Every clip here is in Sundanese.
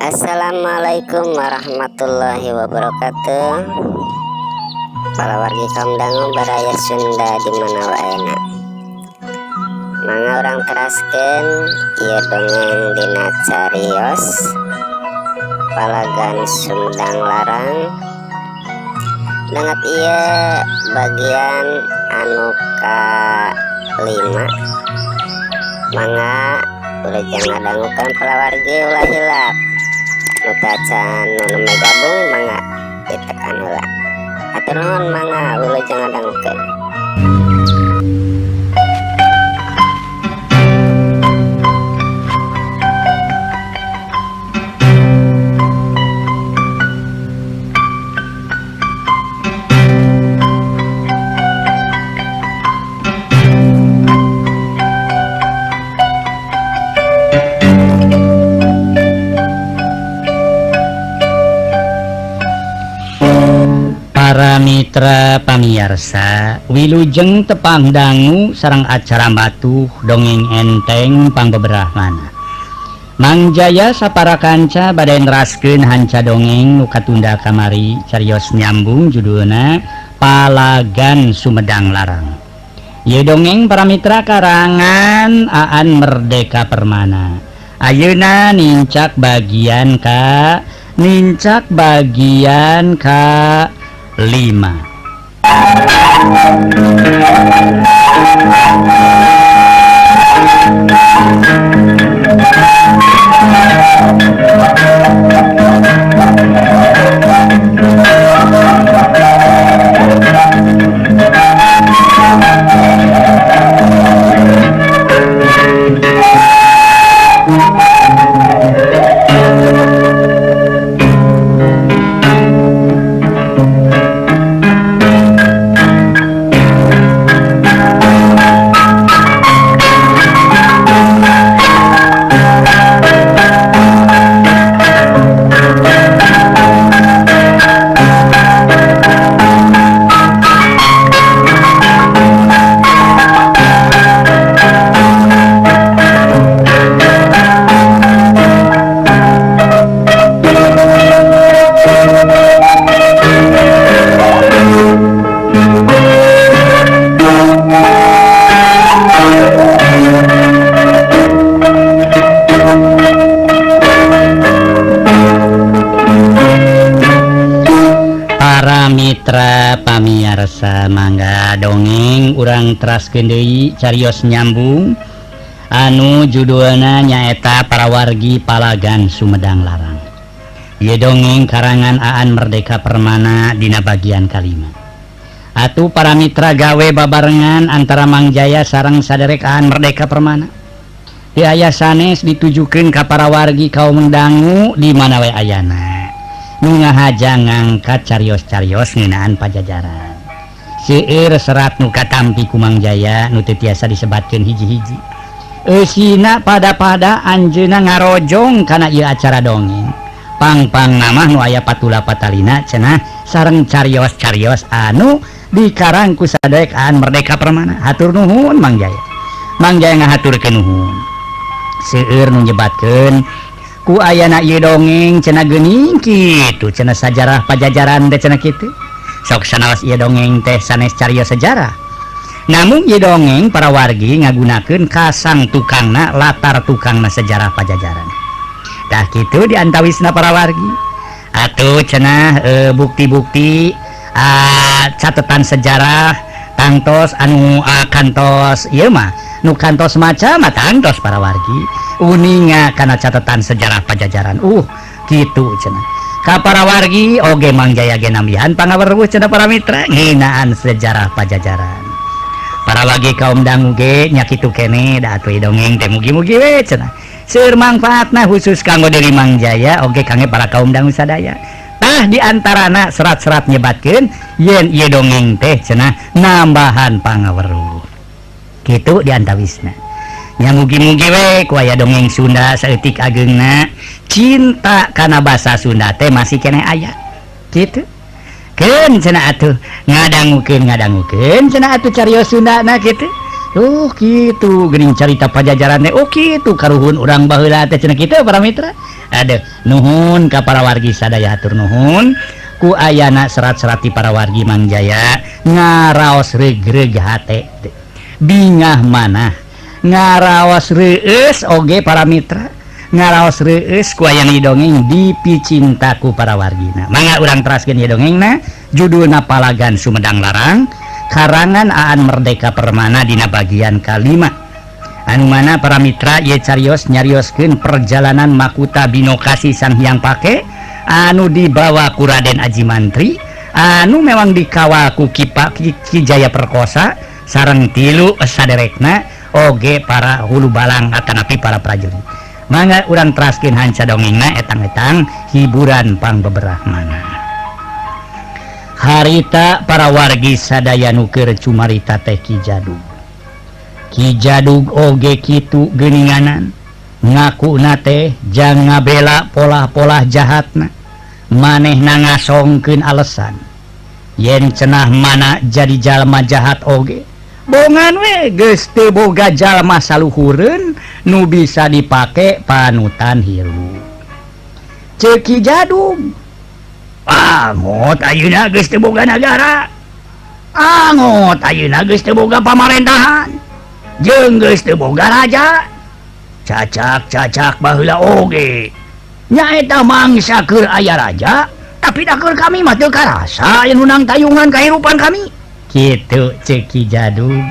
Assalamualaikum warahmatullahi wabarakatuh. Para wargi kaum dangu baraya Sunda di mana waena. Mangga orang teraskeun ieu dongeng dina carios Palagan Sumedang Larang. Dangat ieu bagian anu ka-5. Mangga ulah jangan dangukan para wargi ulah hilap. Mutacan nu gabung mangga ditekan heula. Atur nuhun mangga ulah jangan dangukeun. Para mitra pamiarsa, wilujeng tepang dangu sareng acara batuh dongeng enteng pangbeberahmana. Mang Jaya sapara kanca bade neraskeun hanca dongeng nu katunda kamari carios nyambung judulna Palagan Sumedang Larang. Ieu dongeng para mitra karangan Aan Merdeka Permana. Ayeuna nincak bagian ka 5. Mitra pamiarsa mangga dongeng urang teraskeun deui carios nyambung anu judulna nyaeta Para Wargi Palagan Sumedang Larang. Ieu dongeng karangan Aan Merdeka Permana dina bagian ka-5. Atuh para mitra gawe babarengan antara Mang Jaya sareng saderek Aan Merdeka Permana. Di aya sanes ditujukeun ka para wargi kaum dangu di mana we ayana. Nu ngahaja ngangkat carios-carios ngeunaan pajajaran. Seueur serat nu katampi ku Mang Jaya nu teu tiasa disebatkeun hiji-hiji. Eusina pada-pada anjeunna ngarojong kana ieu acara dongeng. Pang-pang nama nu aya patula patalina cenah sareng carios-carios anu dikarang ku saderek Aan Merdeka Permana. Hatur nuhun Mang Jaya. Mang Jaya ngahaturkeun nuhun. Seueur nu nyebatkeun ku ayana ieu dongeng cenah geuning kitu cenah sajarah pajajaran teh cenah kitu. Sok sanaos ieu dongeng teh sanes carios sejarah. Namun ieu dongeng para wargi ngagunakeun kasang tukangna latar tukangna sejarah pajajaran. Tah kitu diantawisna para wargi. Atuh cenah bukti-bukti catetan sejarah tangtos anu kantos ieu mah nu kantos maca mah tangtos para wargi uninga kana catatan sejarah pajajaran kitu cenah ka para wargi oge Mang Jaya ge nambihan pangaweruh cenah para mitra ngeunaan sejarah pajajaran. Para wargi kaum dangu ge nya kitu keneh da atuh dongeng teh mugi-mugi we cenah seueur mangfaatna khusus kanggo diri Mang Jaya oge kangge para kaum dangu sadaya. Tah diantarana serat-serat nyebatkeun yen ieu dongeng teh cenah nambahan pangaweruh. Kitu diantawisna. Nya mugi-mugi we ku aya dongeng Sunda saeutik ageungna cinta kana basa Sunda teh masih keneh aya. Kitu. Keun cenah atuh ngadangukeun cenah atuh carios Sundana kitu. Kitu geuning carita pajajaran teh kitu karuhun urang baheula teh cenah kitu para mitra. Aduh nuhun ka para wargi sadaya hatur nuhun ku ayana serat-serati para wargi Mangjaya ngaraos regreg hate bingah manah ngaraos reus oge para mitra ngaraos reus ku aya dongeng dipicintaku para wargina mangga urang teraskeun ieu dongengna judulna Palagan Sumedang Larang karangan Aan Merdeka Permana dina bagian kalima anu mana para mitra ye carios nyarioskeun perjalanan Makuta Binokasi Sang Hyang Pake anu dibawa ku Raden Aji Mantri anu memang dikawal ku Ki Jaya Perkosa sareng tilu saderekna oge para hulu balang atanapi para prajurit mangga urang teraskeun hanca dongengna etang-etang hiburan pangbeberah mana harita para wargi sadaya nu keur cumarita teh Ki Jadug oge kitu geuninganan ngakuna teh jang ngabela pola-pola jahatna manehna ngasongkeun alesan yen cenah mana jadi jalma jahat oge bongan we geus teu boga jalma saluhureun nu bisa dipake panutan hirup ceuk Ki Jadug angot ayeuna geus teu boga nagara angot ayeuna geus teu boga pamarentahan jeung geus teu boga raja cacak baheula oge nyaeta mangsa keur aya raja tapi da keur kami mah teu karasa yen unang tayungan kahirupan kami kitu ceuk Ki Jadug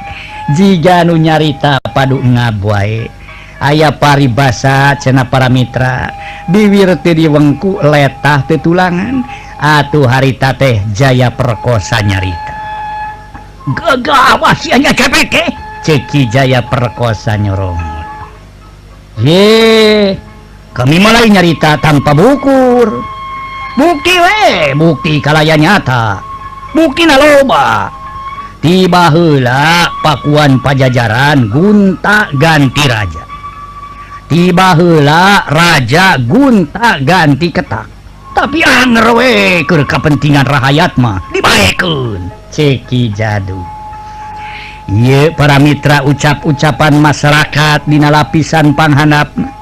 jiga nu nyarita padu ngab wae aya paribasa cenah para mitra bibir teu diwengku letah teu tulangan atuh harita teh Jaya Perkosa nyarita gagah sia nya cepeke ceuk Ki Jaya Perkosa nyorong ye kami mulai nyarita tanpa bukur bukti we bukti kalaya nyata bukti loba tiba heula pakuan Pajajaran gunta ganti raja tiba heula raja gunta ganti ketak tapi anger we keur kapentingan rahayat mah dibaekeun ceuk Ki Jadug ieu para mitra ucap-ucapan masyarakat dina lapisan panghandapna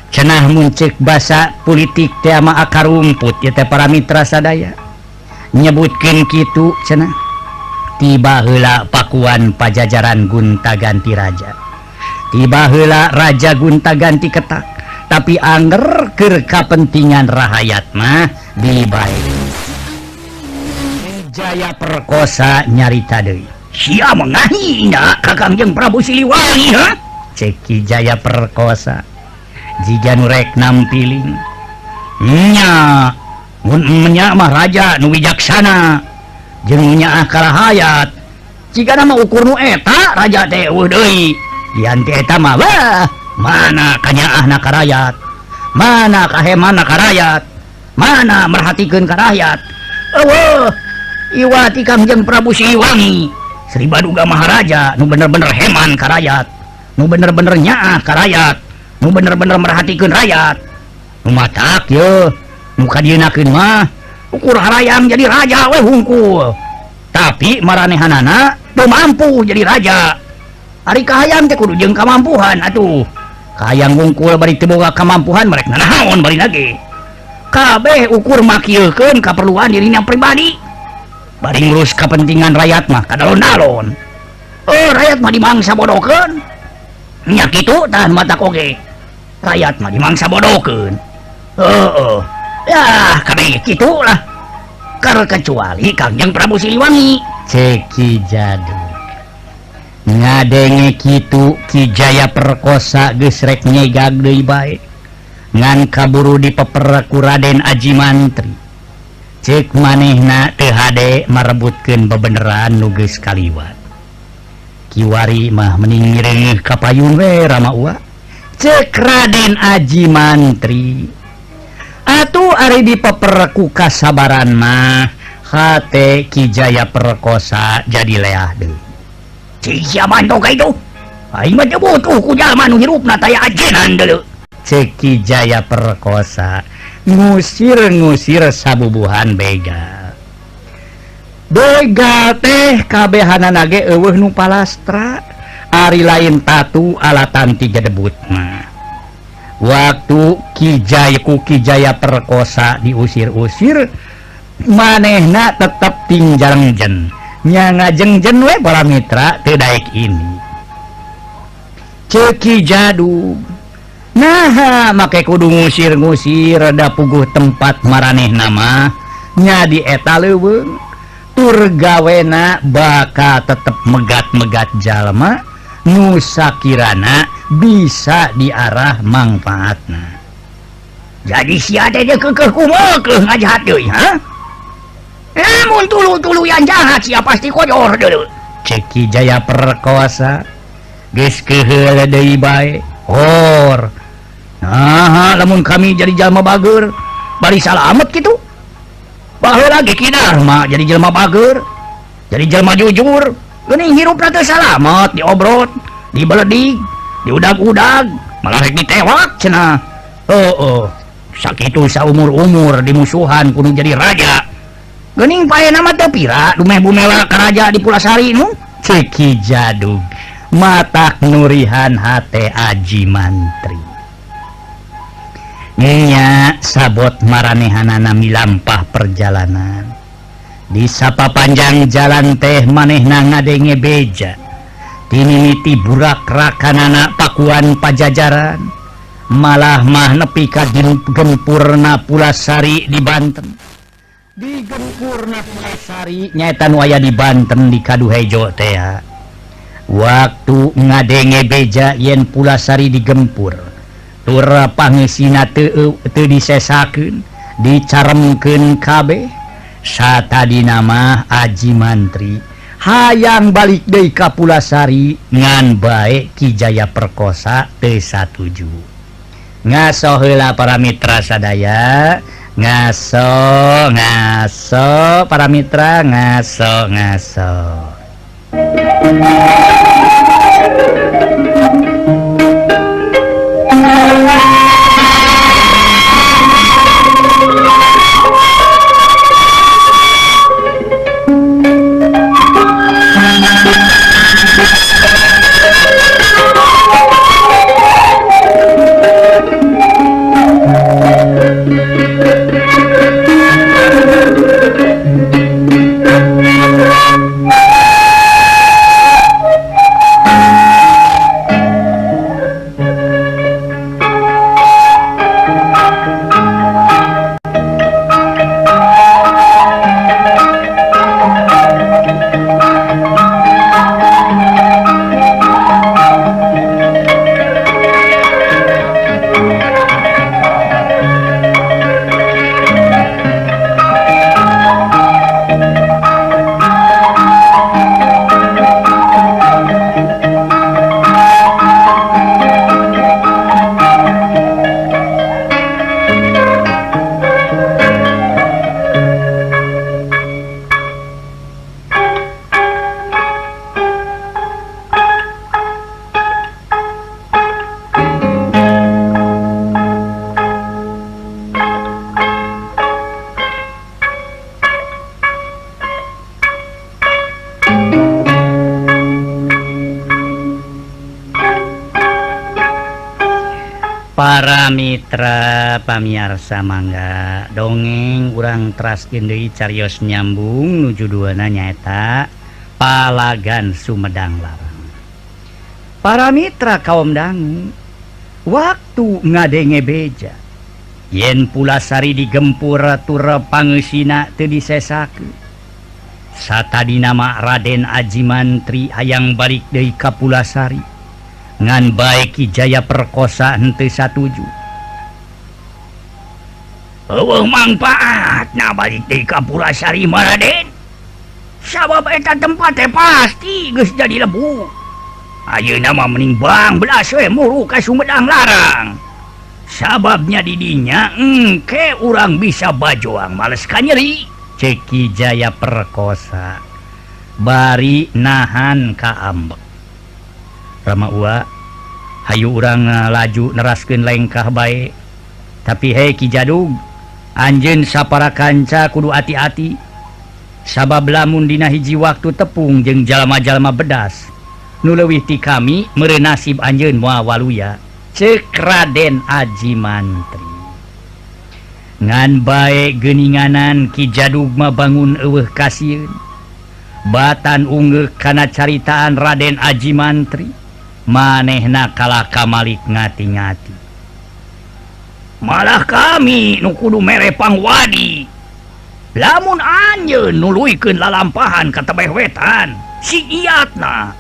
cenah muncik basa politik teh mah akar rumput ya teh para mitra sadaya nyebutkeun kitu cenah tiba heula pakuan Pajajaran gunta ganti raja tiba heula raja gunta ganti ketak tapi anger keur kapentingan rahayat mah dibae Jaya Perkosa nyarita deui sia mangahina Kakangjeng Prabu Siliwangi ha ceuk Ki Jaya Perkosa jika nurek nampiling nya mah raja nu wijaksana jeung nya kalahayat jika nama ukur nu eta raja teh deui dianti eta mah wah mana kanyaahna ka rakyat mana kahemana ka rakyat mana merhatikeun ka rakyat eueuh iwati Kangjeng Prabu Siliwangi Sri Baduga Maharaja nu bener-bener heman ka rakyat nu bener-bener nyaah ka rakyat nu bener-bener merhatikeun rakyat nu matak ye nu kadienakeun mah ukur harayam jadi raja we hungkul tapi maranehanana teu mampu jadi raja ari kahayam teh kudu jeung kamampuhan atuh kahayang hungkul bari teu boga kamampuhan merek naon bari lagi kabeh ukur makieukeun kaperluan dirina pribadi bari ngurus kepentingan rakyat mah kadalon-dalon rakyat mah dimangsa bodokeun nya kitu tahan matak oge rakyat mah dimangsa bodokeun ya kabeh kitu lah kecuali Kangjeng Prabu Siliwangi ceuk Ki Jadug ngadenge kitu Ki Jaya Perkosa geus rek nyegag deui bae ngan kaburu dipeper ku Raden Aji Mantri ceuk manehna teu hade marebutkeun bebeneran nu geus kaliwat kiwari mah mending ngireungeuh ka payun we Rama Uwa ceuk Raden Aji Mantri atuh ari dipeper ku kasabaran mah hate Ki Jaya Perkosa jadi leah deui sia mantok itu aing mah teu butuh ku jalma nu hirupna taya ajenan deuleu ceuk Ki Jaya Perkosa ngusir sabubuhan begal teh kabehanana ge eueuh nu palastra ari lain tatu alatan tiga debut mah waktu Kijaya perkosa diusir-usir manehna tetep tinjangjen nya ngajengjen we para mitra teu daek ini Ceki Jadug nah make kudu ngusir-ngusir rada puguh tempat maraneh nama nya di eta leuweung tur gawena bakal tetep megat-megat jalma nu sakirana bisa diarah manfaatna. Jadi si ade dia kekeh kumaha ngajahat deui ha? Mun tulu-tulu yang jahat sia pasti koyor deui. Ceki Jaya perkosa geus keheul deui bae. Hor. Nah, lamun kami jadi jalma bager bari salamet kitu. Baheula ge kidar mah jadi jelema bager, jadi jelema jujur, geuning hirupna teu salamet diobrot, dibeledig, diudag-udag, malah rek ditewak cenah. Sakitu saumur-umur dimusuhan kudu jadi raja. Geuning paena mah teu pira dumeh bumela ka raja di Pulasari nu. Ceki Jadug matak nurihan hate Aji Mantri. Nya sabot maranehanana milampah perjalanan di sapa panjang jalan teh manehna ngadenge beja tinimiti burak rakanana pakuan Pajajaran malah mah nepi ka gempurna Pulasari di Banten. Di gempurna Pulasari nyaeta nu aya di Banten di Kaduhejo teh waktu ngadenge beja yen Pulasari digempur tur pangeusina teu disesakeun dicaremkeun kabeh satadina mah Aji Mantri hayang balik deui ka Pulasari ngan bae Kijaya perkosa teu satuju. Ngaso heula para mitra sadaya, ngaso para mitra, ngaso. Para mitra pamiarsa mangga dongeng urang teraskeun deui carios nyambung nuju duana nyaeta Palagan Sumedang Larang. Para mitra kaum dangu waktu ngadenge beja yen Pulasari digempur tur pangeusina teu disesakeun satadina mah Raden Aji Mantri hayang balik deui ka Pulasari ngan bae Kijaya perkosa henteu satuju. Eueuh mangpaatna balik deui ka Pulasari mah Raden. Sabab eta tempat teh pasti geus jadi lebu. Ayeuna mah mending bang belas we muru ka Sumedang Larang. Sababnya di dinya engke urang bisa bajoang males ka nyeri. Cek Kijaya perkosa bari nahan ka ambek. Rama Ua hayu urang laju neraskeun lengkah bae. Tapi hei Ki Jadug, anjeun sapara kanca kudu hati-hati. Sabab lamun dina hiji waktu tepung jeung jalma-jalma bedas nu leuwih ti kami meureun nasib anjeun moal waluya. cek Raden Aji Mantri. Ngan bae geuninganan Ki Jadugma bangun eueuh kasieun. Batan unggeuh kana caritaan Raden Aji Mantri, manehna kalah kamalik ngati-ngati. Malah kami nu kudu mere pangwadi. Lamun anjeun nuluykeun lalampahan ka tebeh wetan, sigiatna.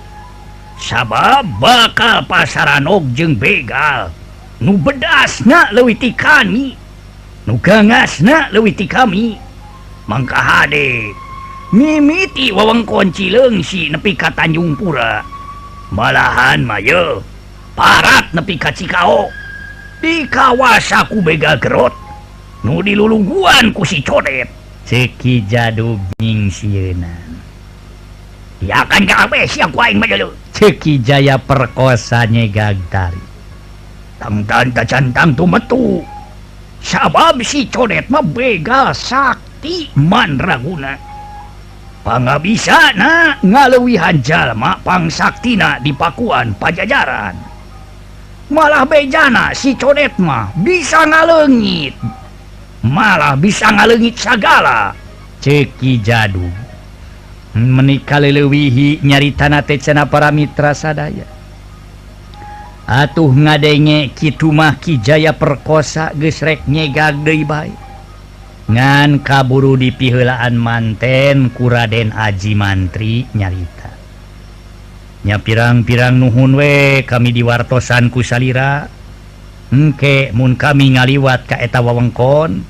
Sabab bakal pasaran jeung begal. Nu bedasna leuwih ti kami, nu gangasna leuwih ti kami. Mangka hade mimiti wewengkon Cileungsi nepi ka Tanjung Pura. Malahan maya parat nepi ka Cikao. Dikawasa ku begal gerot nu dilulungguan ku si Codet. Ceki Jadug nyingsieunan. Ya kan kabeh sia ku aing mah deuleu. Ceki Jaya perkosa nyegag tari. Tangtan tacantang tu metu. Sabab si Codet mah begal sakti mandraguna. Pangabisana ngaleuwihan jalma pangsaktina di Pakuan Pajajaran. Malah bejana si Codet mah bisa ngaleungit. Malah bisa ngaleungit sagala. Ceki Jadug menika leuwih nyaritana teh cenah para mitra sadaya. Atuh ngadenge kitu mah Ki Jaya perkosa geus rek nyegag deui bae. Ngan kaburu dipiheulaan manten ku Raden Aji Mantri nyarita. Nya pirang-pirang nuhun we kami diwartosan ku salira. Engke mun kami ngaliwat ka eta wewengkon,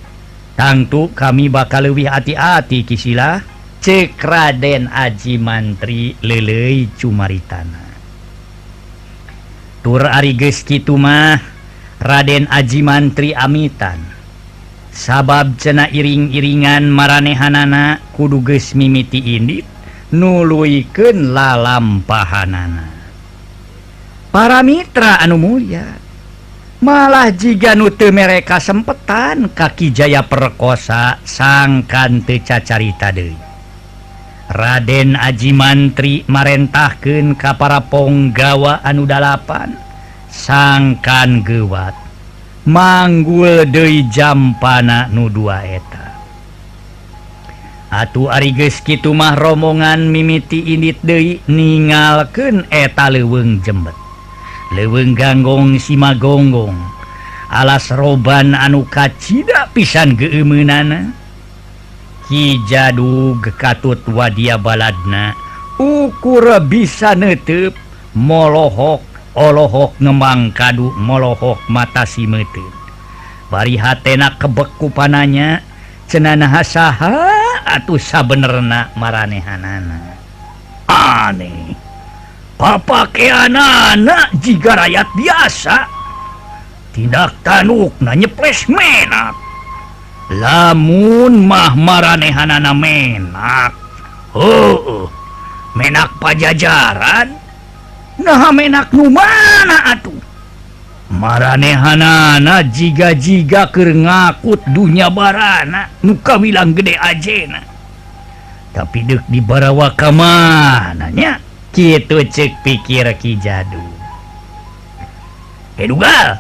tangtu kami bakal leuwih ati-ati kisilah. Cek Raden Aji Mantri leuleuy cumaritana. Tur ari geus kitu mah Raden Aji Mantri amitan. Sabab cenah iring-iringan maranehanana kudu geus mimiti indit nuluykeun lalampahanana. Para mitra anu mulya, malah jiga nu teu mere kasempetan ka Ki Jaya perkosa sangkan teu cacarita deui. Raden Aji Mantri marentahkeun ka para ponggawa anu dalapan sangkan gewat manggul deui jampana nu dua eta. Atuh ari geus kitu mah rombongan mimiti indit deui ningalkeun eta leuweung jembet, leuweung ganggong simagonggong, alas roban anu kacida pisan geumeunana. Ki Jadug katut wadia baladna ukur bisa neuteup molohok olohok ngemang kadu molohok mata simeteun. Bari hatena kebeku pananya cenah saha atuh sabenerna maranehanana. Aneh. Papakeanana jiga rakyat biasa. Tindak tanukna nyeples menak. Lamun mah maranehanana menak. Menak Pajajaran. Nah menak nu mana atuh? Maranehanana jiga-jiga keur ngakut dunya barana nu kawilang gede ajena. Tapi deuk dibarawa ka mana nya? Kitu ceuk pikir Ki Jadug. Dugal.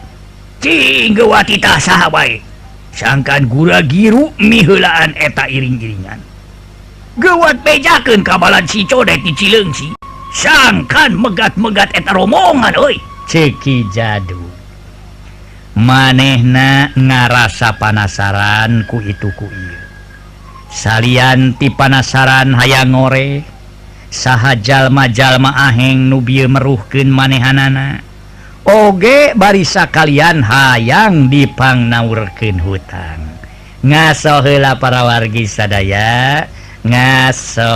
Cing gewati tah saha bae. Sangkan gura giru miheulaan eta iring-iringan. Gewat bejakeun ka balad si Codet di Cileungsi. Sangkan megat-megat eta romongan euy. Ceki Jadug. Manehna ngarasa panasaran ku itu ku ieu. Salian ti panasaran hayang ngore saha jalma-jalma aheng nu bieu meruhkeun manehanana. Oge bari sakalian hayang dipangnaurkeun hutang. Ngaso heula para wargi sadaya, ngaso.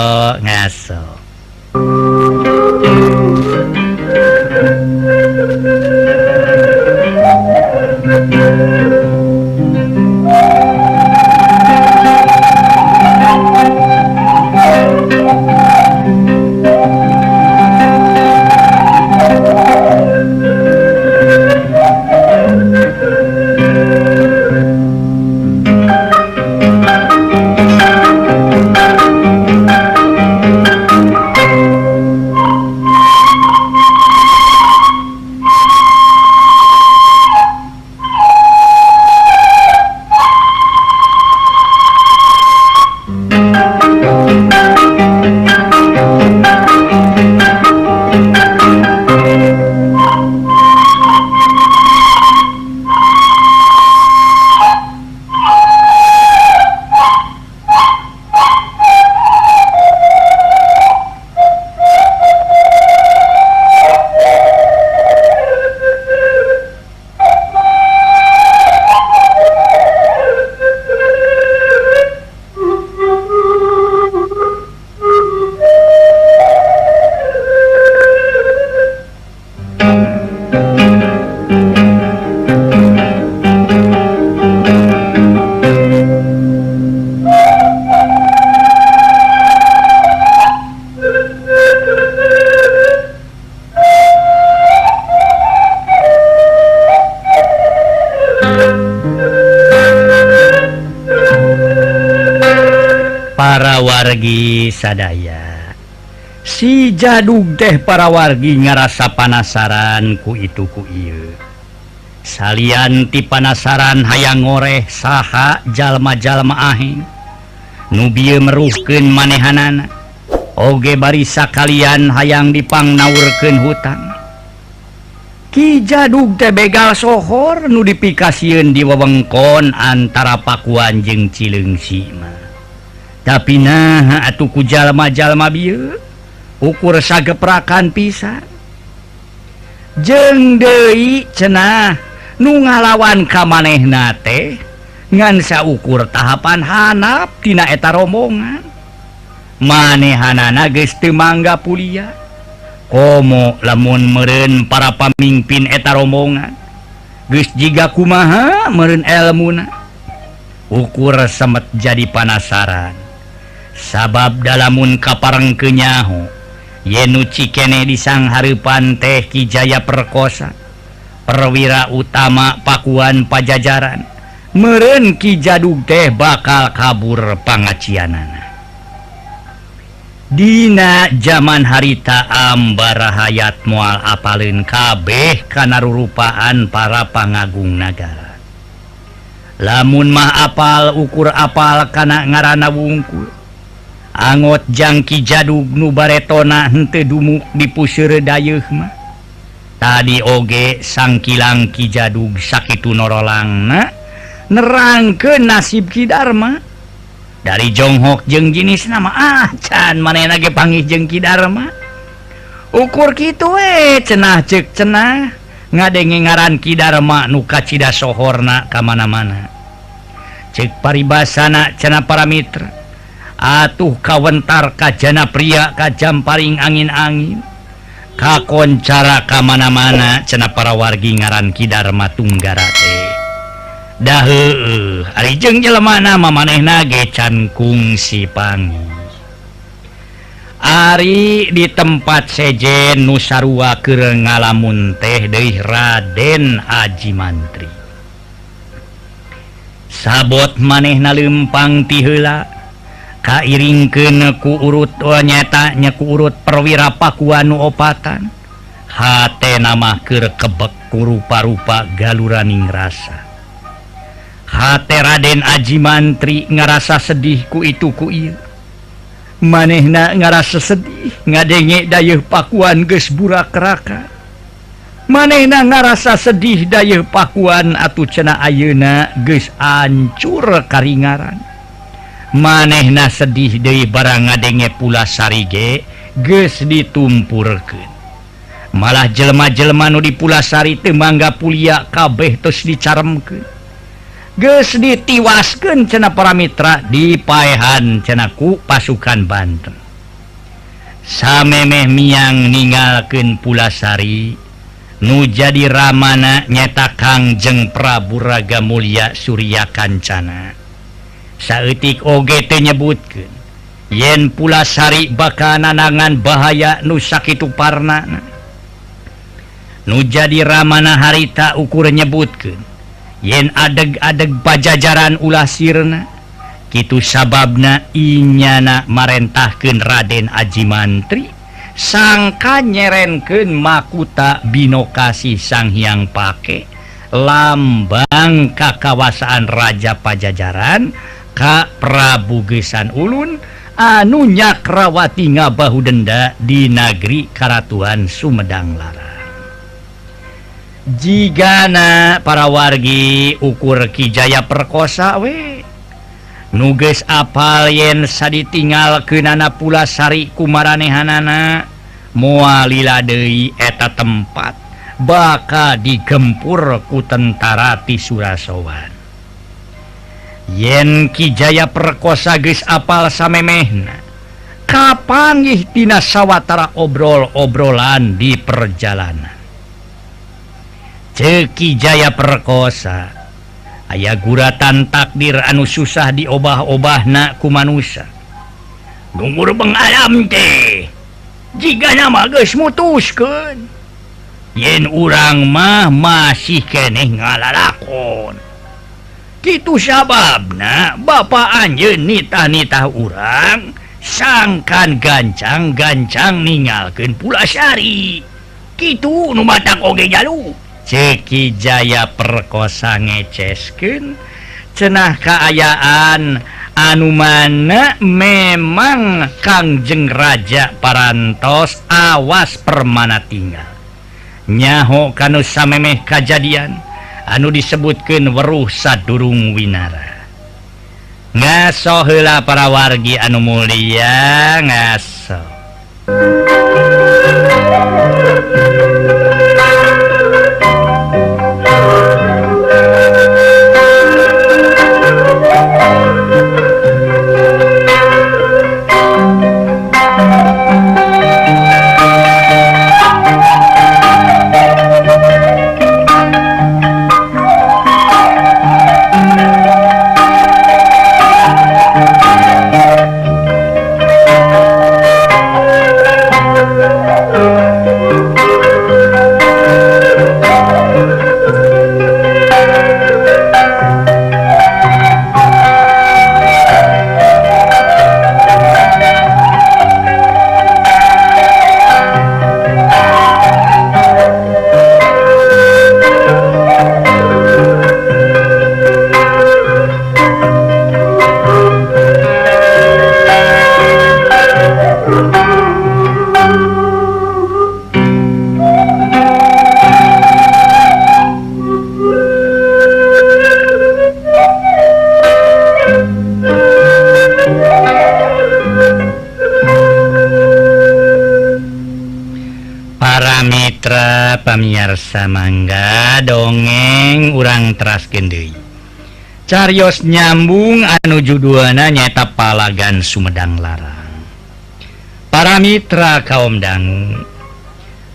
para wargi sadaya si Jadug teh para wargi ngarasa panasaran ku itu ku ieu salian ti panasaran hayang ngoreh saha jalma-jalma ahing nu bieu meruhkeun manehanana oge bari sakalian hayang dipangnaurkeun hutang. Ki Jadug teh begal sohor nu dipikasieun di wewengkon antara Pakuan jeung Cileungsi mah. Tapi nah atuh ku jalma-jalma bieu ukur sageprakan pisan. Jeung deui cenah nu ngalawan ka manehna teh ngan saukur tahapan hanap tina eta rombongan. Manehanana geus teu mangga pulia. Komo lamun meureun para pamimpin eta rombongan geus jiga kumaha meureun elmuna ukur semet jadi panasaran sabab dalamun kaparengkeun nyaho yen nu cikene disanghareupan teh Ki Jaya Perkosa perwira utama Pakuan Pajajaran meureun Ki Jadug teh bakal kabur pangacianana. Dina zaman harita ambara hayat moal apaleun kabeh kana rurupaan para pangagung nagara. Lamun mah apal ukur apal kana ngaranna wungkul. Angot jang Ki Jadug nu baretona henteu dumuk di puseur dayeuh mah. Tadi oge sangkilang Ki Jadug sakitu norolangna nerangkeun nasib Ki Darma. Dari jonghok jeung jinis nama can manehna ge panggih jeung Ki Darma ukur kitu we cenah ceuk cenah ngadenge ngaran Ki Darma nu kacida sohorna ka mana-mana ceuk paribasana cenah para mitra atuh kawentar ka jana pria ka jamparing angin-angin kakoncara ka mana-mana cenah para wargi ngaran Ki Darma Tunggara teh. Dah heueuh ari jeung jelemana mamanehna ge can kungsi pangi. Ari di tempat sejen nu sarua keur ngalamun teh deui Raden Aji Mantri. Sabot manehna leumpang ti heula kairingkeun ku urut nyata nya ku urut perwira Pakuan nu opatan. Hatena mah keur kebek ku rupa-rupa galuraning rasa. Hate Raden Aji Mantri ngarasa sedih ku itu ku ieu. Manehna ngarasa sedih ngadenge dayeuh Pakuan geus burak-raka. Manehna ngarasa sedih dayeuh Pakuan atuh cenah ayeuna geus ancur karingaran. Manehna sedih deui barang ngadenge Pulasari ge geus ditumpurkeun. Malah jelema-jelema nu di Pulasari teu mangga pulia kabeh tos dicaremkeun. Geus ditiwaskeun cenah para mitra dipaehan cenah ku pasukan Banten. Samemeh miang ninggalkeun Pulasari nu jadi ramana nyata Kangjeng Prabu Ragamulya Surya Kancana. Saeutik oge teu nyebutkeun yen Pulasari bakal nanangan bahaya nu sakitu parnana. Nu jadi ramana harita ukur nyebutkeun yen adeg-adeg Pajajaran ulah sirna kitu sababna inyana marentahkeun Raden Aji Mantri sangka nyerenkeun makuta Binokasi Sang Hyang Pake lambang kakawasaan Raja Pajajaran ka Prabu Gesan Ulun anu Nyakrawati ngabahudenda di negeri Karatuan Sumedang Larang. Jigana para wargi ukur Ki Jaya Perkosa we nu geus apal yen saditinggalkeunana Pulasari kumaranehanana moal lila deui eta tempat bakal digempur ku tentara ti Surasowan. Yen Ki Jaya Perkosa geus apal samemehna kapanggih tina sawatara obrol-obrolan di perjalanan. Ki Jaya Perkosa aya guratan takdir anu susah diobah-obahna ku manusia. Gumur bengalam teh jigana mah geus mutuskeun yen urang mah masih keneh ngalalakon. Kitu sababna Bapak anjeun nitah-nitah urang sangkan gancang-gancang ninggalkeun Pulasari. Kitu nu matak oge jalu. Ceki Jaya perkosa ngeceskeun cenah kaayaan anu mana memang Kangjeng Raja parantos awas permana tinggal. Nyaho kanu samemeh kajadian anu disebutkeun weruh sadurung winara. Ngaso heula para wargi anu mulia, ngaso. Mitra pamirsa mangga dongeng urang teraskeun deui. Cariyos nyambung anu judulna nyaeta Palagan Sumedang Larang. Para mitra kaum dangu,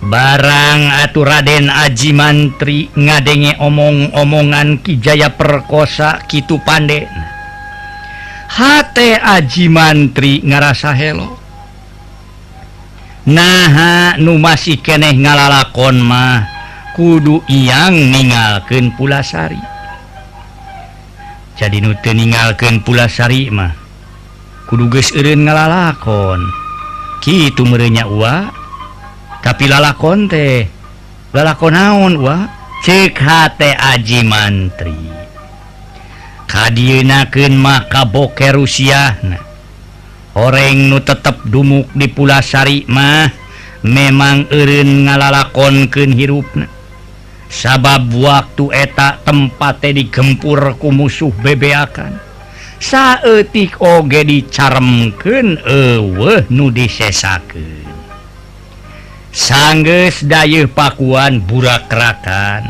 barang atuh Raden Aji Mantri ngadenge omong-omongan Ki Jaya perkosa kitu pandena. Hate Aji Mantri ngarasa helo. Naha nu masih keneh ngalalakon mah kudu iyang ninggalkeun Pulasari. Jadi nu teu ninggalkeun Pulasari mah kudu geus eureun ngalalakon. Kitu meureun nya uwa. Tapi lalakon teh lalakon naon uwa? Ceuk hate Aji Mantri. Kadienakeun mah kaboke Rusiana. Oreng nu tetep dumuk di Pulasari mah memang eureun ngalalakonkeun hirupna. Sabab waktu eta tempate digempur ku musuh bebeakan. Saeutik oge dicaremkeun eueuh nu disesakeun. Sanggeus dayeuh pakuan burak-rakan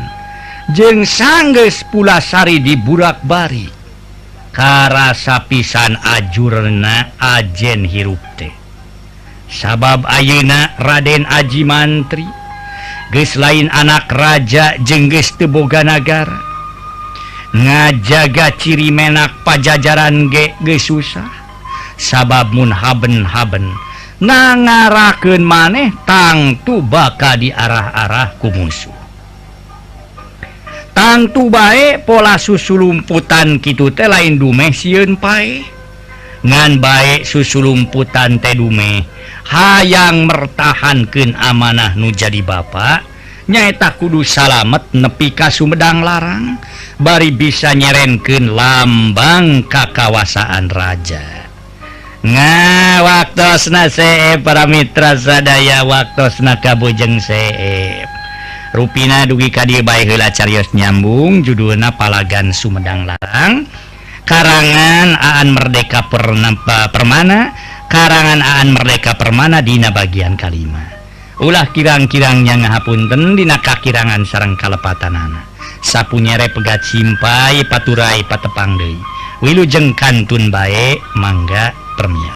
jeung sanggeus Pulasari diburak-bari. Karasa pisan ajurna ajen hirup teh. Sabab ayeuna Raden Aji Mantri geus lain anak raja jeung geus teu boga nagara. Ngajaga ciri menak pajajaran ge geus susah. Sabab mun haben-haben ngangarakeun maneh tangtu baka diarah-arah ku musuh. Tangtu bae pola susulumputan kitu teh lain dumeh sieun pae. Ngan bae susulumputan teh dumeh hayang mertahankeun amanah nu jadi bapa nyaeta kudu salamet nepi ka Sumedang Larang bari bisa nyerenkeun lambang kakawasaan raja. Waktosna seep para mitra sadaya, waktosna kabujeng seep. Rupina dugi ka dieu bae heula cariyos nyambung judulna Palagan Sumedang Larang. Karangan Aan Merdeka Permana, karangan Aan Merdeka Permana dina bagian kalima. Ulah kirang-kirangnya ngahapunten dina kakirangan sareng kalepatanana. Sapunyere pegat simpai paturai patepang deui. Wilujeng kantun bae mangga permia.